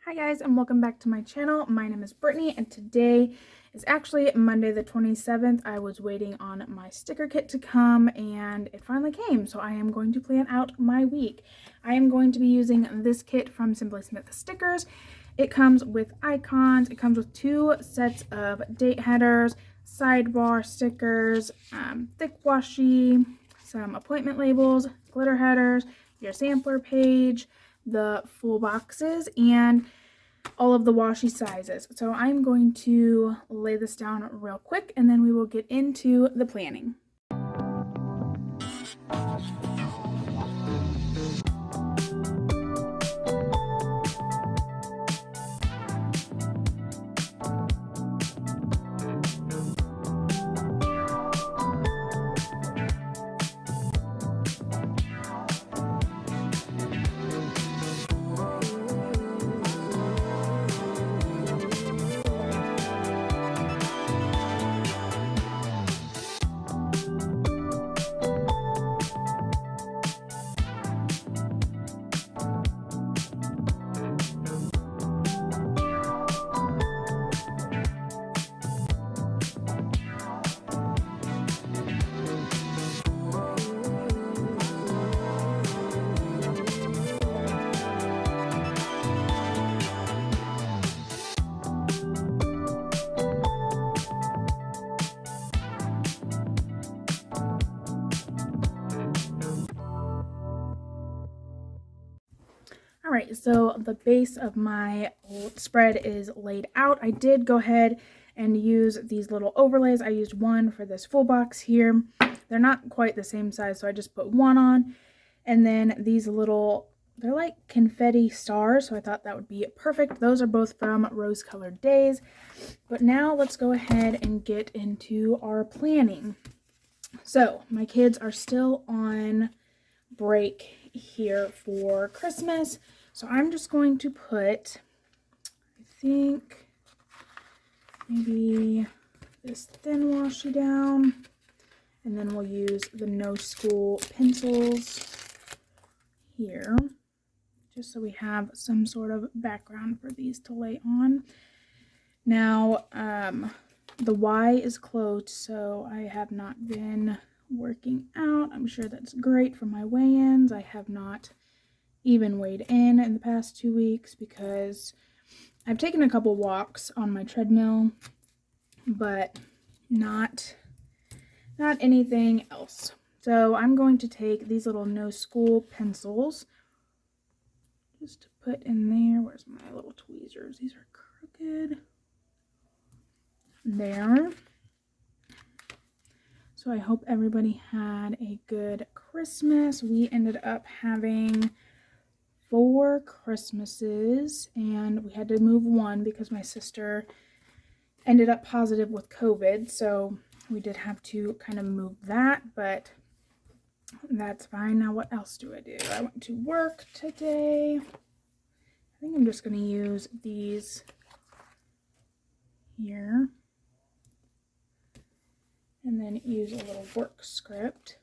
Hi guys, and welcome back to my channel. My name is Brittany, and today is actually Monday the 27th. I was waiting on my sticker kit to come and it finally came, so I am going to plan out my week. I am going to be using this kit from Simply Smith Stickers. It comes with icons, it comes with 2 sets of date headers, sidebar stickers, thick washi, some appointment labels, glitter headers, your sampler page, the full boxes, and all of the washi sizes. So I'm going to lay this down real quick and then we will get into the planning. Alright, so the base of my spread is laid out. I did go ahead and use these little overlays. I used one for this full box here. They're not quite the same size, so I just put one on. And then these little, they're like confetti stars, so I thought that would be perfect. Those are both from Rose Colored Days. But now let's go ahead and get into our planning. So my kids are still on break here for Christmas, so I'm just going to put, I think, maybe this thin washi down, and then we'll use the no school pencils here just so we have some sort of background for these to lay on. Now the Y is closed, so I have not been working out. I'm sure that's great for my weigh-ins. I have not even weighed in the past 2 weeks because I've taken a couple walks on my treadmill, but not anything else. So I'm going to take these little no school pencils just to put in there. Where's my little tweezers? These are crooked. There. So I hope everybody had a good Christmas. We ended up having 4 Christmases, and we had to move one because my sister ended up positive with COVID, so we did have to kind of move that, but that's fine. Now what else do? I went to work today. I think I'm just going to use these here and then use a little work script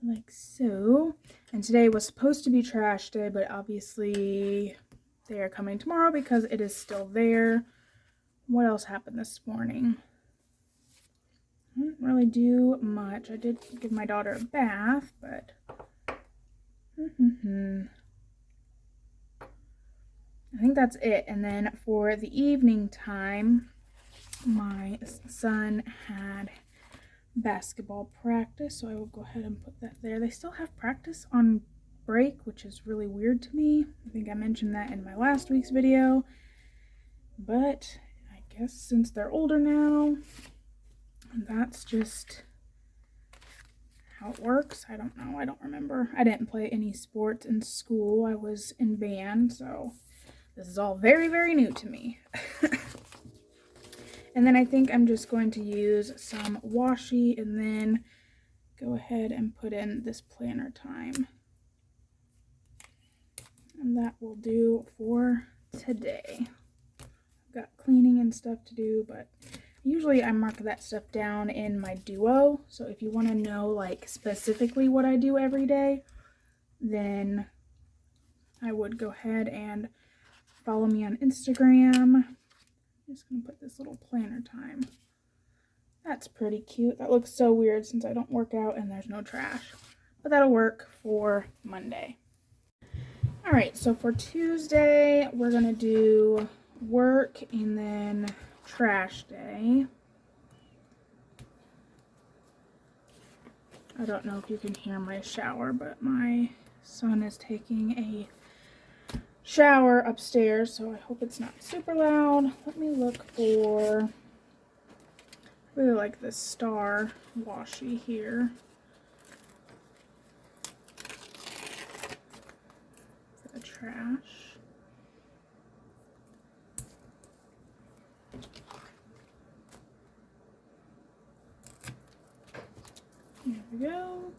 like so. And today was supposed to be trash day, but obviously they are coming tomorrow because it is still there. What else happened this morning? I didn't really do much. I did give my daughter a bath, but I think that's it. And then for the evening time, my son had basketball practice, so I will go ahead and put that there. They still have practice on break, which is really weird to me. I think I mentioned that in my last week's video, but I guess since they're older now, that's just how it works. I don't know. I don't remember. I didn't play any sports in school. I was in band, so this is all very, very new to me. And then I think I'm just going to use some washi and then go ahead and put in this planner time. And that will do for today. I've got cleaning and stuff to do, but usually I mark that stuff down in my Duo. So if you want to know like specifically what I do every day, then I would go ahead and follow me on Instagram. I'm just going to put this little planner time. That's pretty cute. That looks so weird since I don't work out and there's no trash. But that'll work for Monday. Alright, so for Tuesday, we're going to do work and then trash day. I don't know if you can hear my shower, but my son is taking a shower upstairs, so I hope it's not super loud. Let me look for, I really like this star washi here. For the trash. There we go.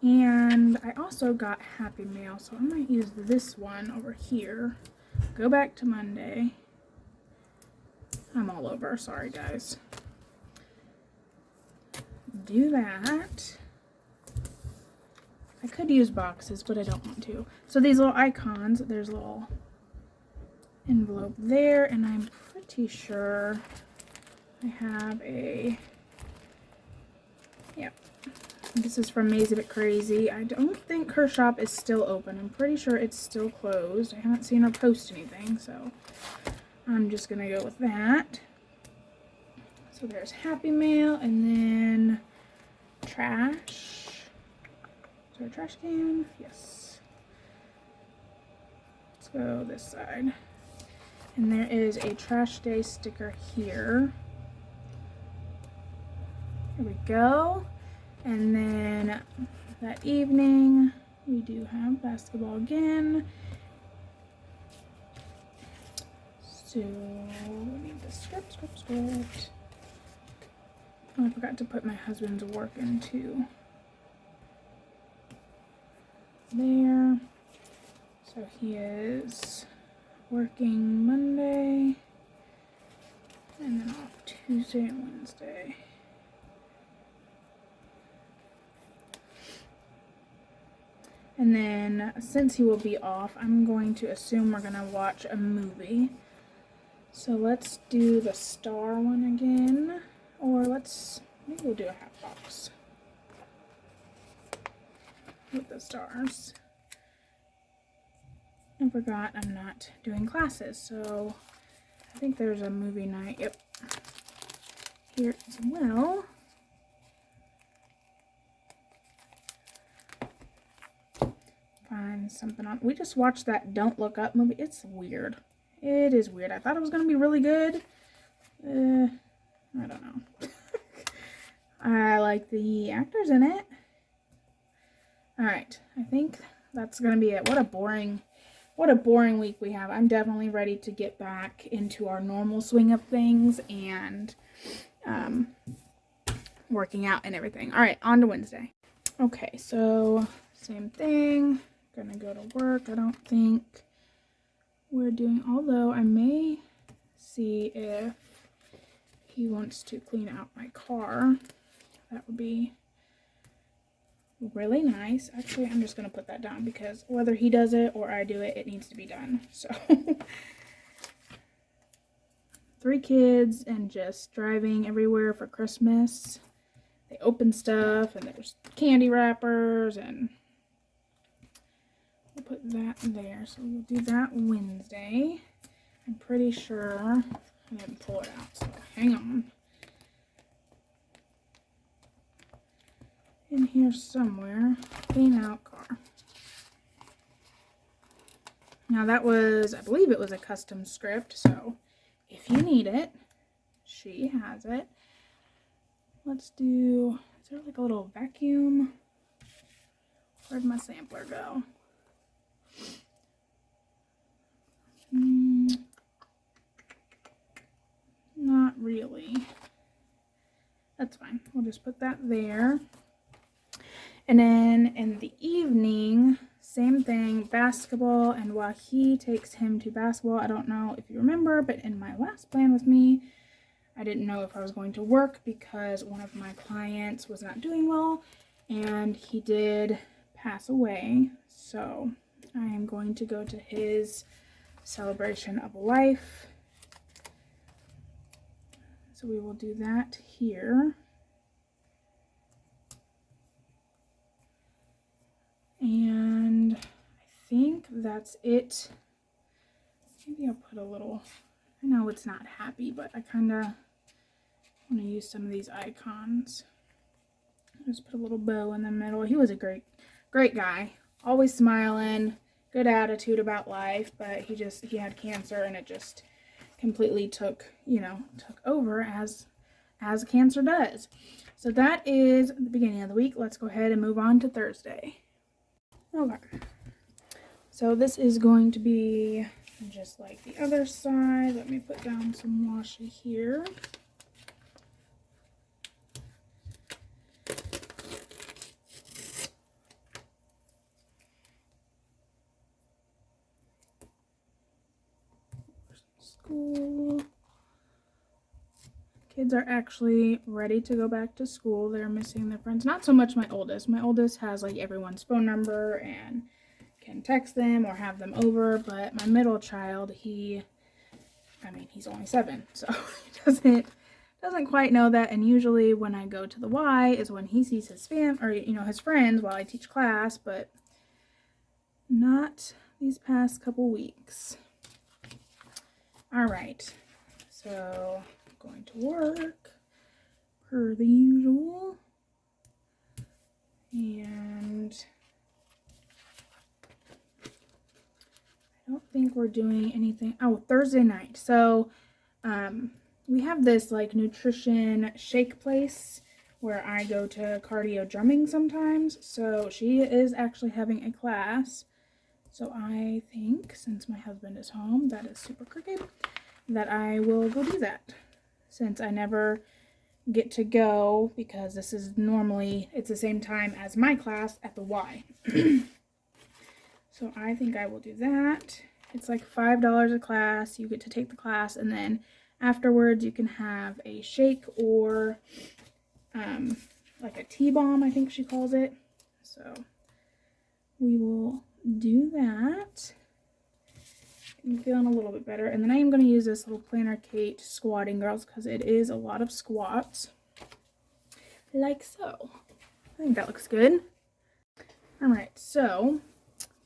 And I also got Happy Mail, so I might use this one over here. Go back to Monday. I'm all over, sorry guys. Do that. I could use boxes, but I don't want to. So these little icons, there's a little envelope there, and I'm pretty sure I have a, yep. This is from Maze a Bit Crazy. I don't think her shop is still open. I'm pretty sure it's still closed. I haven't seen her post anything, so I'm just gonna go with that. So there's Happy Mail, and then trash. Is there a trash can? Yes. Let's go this side. And there is a trash day sticker here. There we go. And then that evening, we do have basketball again. So, we need the script. Oh, I forgot to put my husband's work into there. So he is working Monday and then off Tuesday and Wednesday. And then, since he will be off, I'm going to assume we're going to watch a movie. So let's do the star one again. Or maybe we'll do a half box with the stars. I forgot I'm not doing classes, so I think there's a movie night, yep, here as well. Find something on. We just watched that Don't Look Up movie. It's weird. It is weird. I thought it was going to be really good. I don't know. I like the actors in it. Alright, I think that's going to be it. What a boring week we have. I'm definitely ready to get back into our normal swing of things and working out and everything. Alright, on to Wednesday. Okay, so same thing. Gonna go to work. I don't think we're doing, although I may see if he wants to clean out my car. That would be really nice. Actually, I'm just gonna put that down because whether he does it or I do it, it needs to be done. So 3 kids and just driving everywhere for Christmas. They open stuff and there's candy wrappers, and we'll put that there. So we'll do that Wednesday. I'm pretty sure I didn't pull it out, so hang on. In here somewhere, clean out car. Now that was, I believe it was a custom script, so if you need it, she has it. Let's do, is there like a little vacuum? Where'd my sampler go? Not really. That's fine. We'll just put that there. And then in the evening, same thing, basketball. And while he takes him to basketball, I don't know if you remember, but in my last plan with me, I didn't know if I was going to work because one of my clients was not doing well and he did pass away. So I am going to go to his celebration of life. So we will do that here. And I think that's it. Maybe I'll put a little, I know it's not happy, but I kind of want to use some of these icons. Just put a little bow in the middle. He was a great guy. Always smiling, good attitude about life, but he had cancer and it just completely took over as cancer does. So that is the beginning of the week. Let's go ahead and move on to Thursday. Okay. So this is going to be just like the other side. Let me put down some washi here. School. Kids are actually ready to go back to school. They're missing their friends. Not so much my oldest. My oldest has like everyone's phone number and can text them or have them over, but my middle child, he's only 7, so he doesn't quite know that. And usually when I go to the Y is when he sees his his friends while I teach class, but not these past couple weeks. All right, so I'm going to work per the usual, and I don't think we're doing anything. Oh, Thursday night. So we have this like nutrition shake place where I go to cardio drumming sometimes. So she is actually having a class. So I think, since my husband is home, that is super crooked, that I will go do that. Since I never get to go, because this is normally, it's the same time as my class at the Y. So I think I will do that. It's like $5 a class. You get to take the class, and then afterwards you can have a shake or like a tea bomb, I think she calls it. So we will do that. I'm feeling a little bit better. And then I am going to use this little Planner Kate squatting girls because it is a lot of squats. Like so. I think that looks good. Alright, so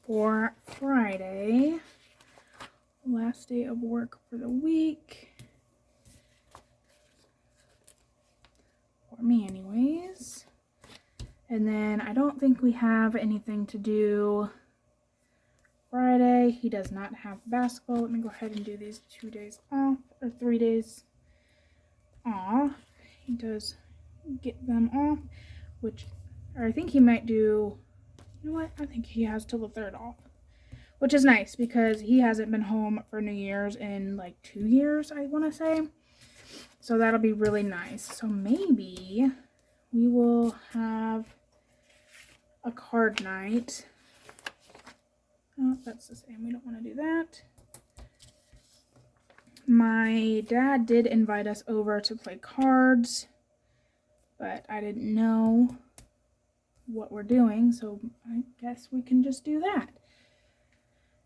for Friday, last day of work for the week. For me anyways. And then I don't think we have anything to do Friday. He does not have basketball. Let me go ahead and do these 2 days off, or 3 days off. He does get them off, or I think he might do, you know what, I think he has till the 3rd off, which is nice because he hasn't been home for New Year's in like 2 years, I want to say. So that'll be really nice. So maybe we will have a card night. Oh, that's the same. We don't want to do that. My dad did invite us over to play cards, but I didn't know what we're doing, so I guess we can just do that.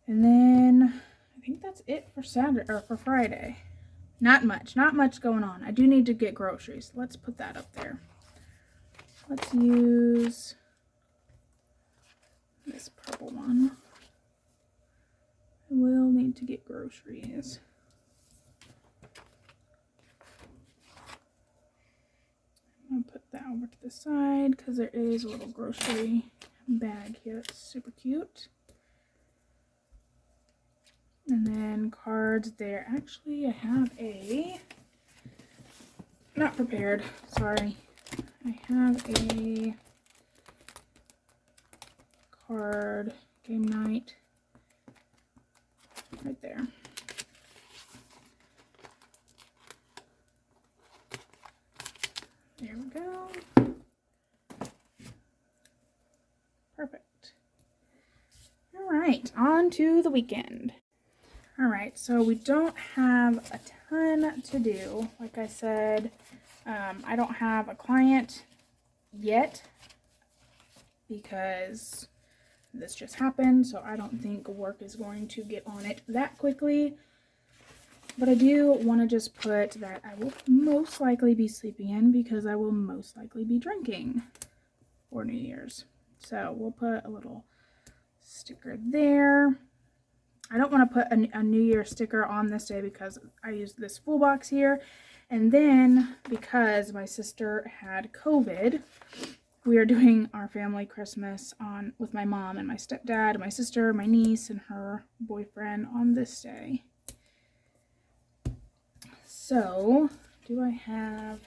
And then I think that's it for Saturday, or for Friday. Not much going on. I do need to get groceries. Let's put that up there. Let's use this purple one. I will need to get groceries. I'll put that over to the side because there is a little grocery bag here that's super cute. And then cards there. Actually, I have a, not prepared, sorry. I have a card game night right there. There we go. Perfect. All right, on to the weekend. All right, so we don't have a ton to do. Like I said, I don't have a client yet because this just happened, so I don't think work is going to get on it that quickly. But I do want to just put that I will most likely be sleeping in because I will most likely be drinking for New Year's. So we'll put a little sticker there. I don't want to put a New Year sticker on this day because I used this full box here. And then because my sister had COVID, we are doing our family Christmas with my mom and my stepdad, my sister, my niece, and her boyfriend on this day. So, do I have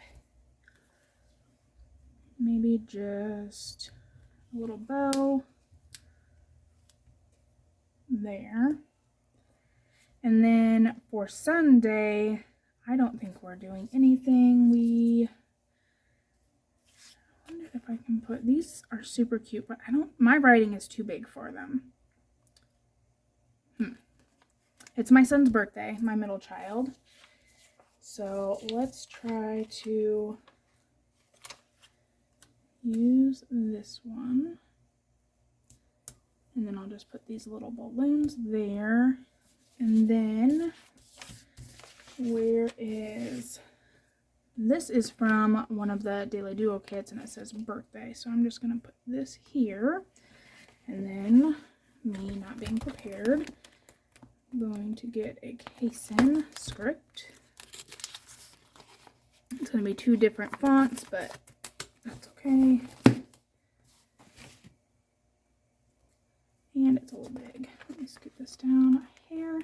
maybe just a little bow there? And then for Sunday, I don't think we're doing anything. I wonder if I can put, these are super cute, but my writing is too big for them. It's my son's birthday, my middle child. So let's try to use this one. And then I'll just put these little balloons there. And then, this is from one of the Daily Duo kits and it says birthday. So I'm just going to put this here. And then, me not being prepared, I'm going to get a Kaysen script. It's going to be 2 different fonts, but that's okay. And it's a little big. Let me scoot this down here.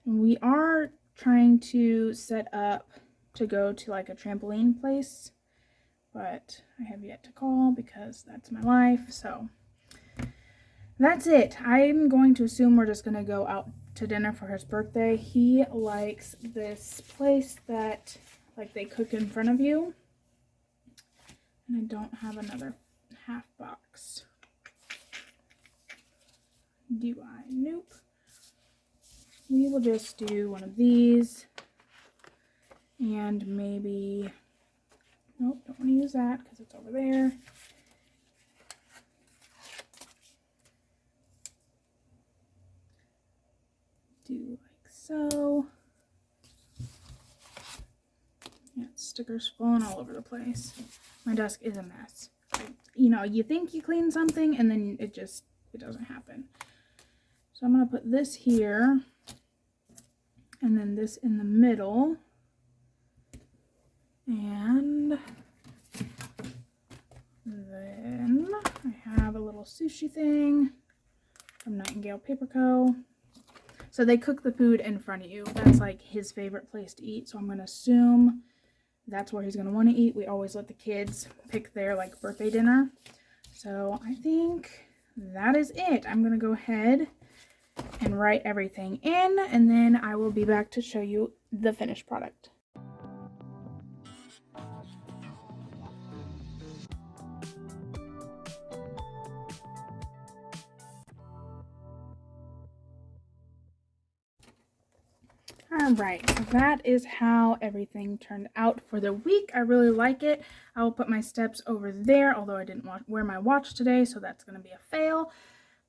And we are trying to set up to go to like a trampoline place, but I have yet to call because that's my life. So that's it. I'm going to assume we're just going to go out to dinner for his birthday. He likes this place that like they cook in front of you. And I don't have another half box. Do I? Nope. We will just do one of these. And maybe, nope, don't want to use that because it's over there. Do like so. Yeah, stickers falling all over the place. My desk is a mess. You know, you think you clean something and then it doesn't happen. So I'm going to put this here and then this in the middle. And then I have a little sushi thing from Nightingale Paper Co. So they cook the food in front of you. That's like his favorite place to eat. So I'm going to assume that's where he's going to want to eat. We always let the kids pick their like birthday dinner. So I think that is it. I'm going to go ahead and write everything in, and then I will be back to show you the finished product. Alright, so that is how everything turned out for the week. I really like it. I will put my steps over there, although I didn't wear my watch today, so that's going to be a fail.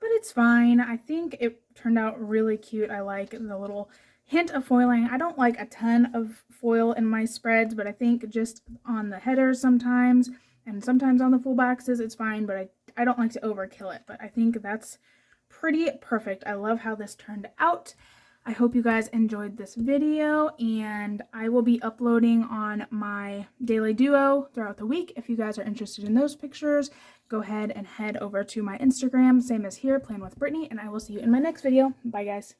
But it's fine. I think it turned out really cute. I like the little hint of foiling. I don't like a ton of foil in my spreads, but I think just on the headers sometimes, and sometimes on the full boxes, it's fine, but I don't like to overkill it. But I think that's pretty perfect. I love how this turned out. I hope you guys enjoyed this video, and I will be uploading on my Daily Duo throughout the week. If you guys are interested in those pictures, go ahead and head over to my Instagram, same as here, Plan with Brittany, and I will see you in my next video. Bye, guys.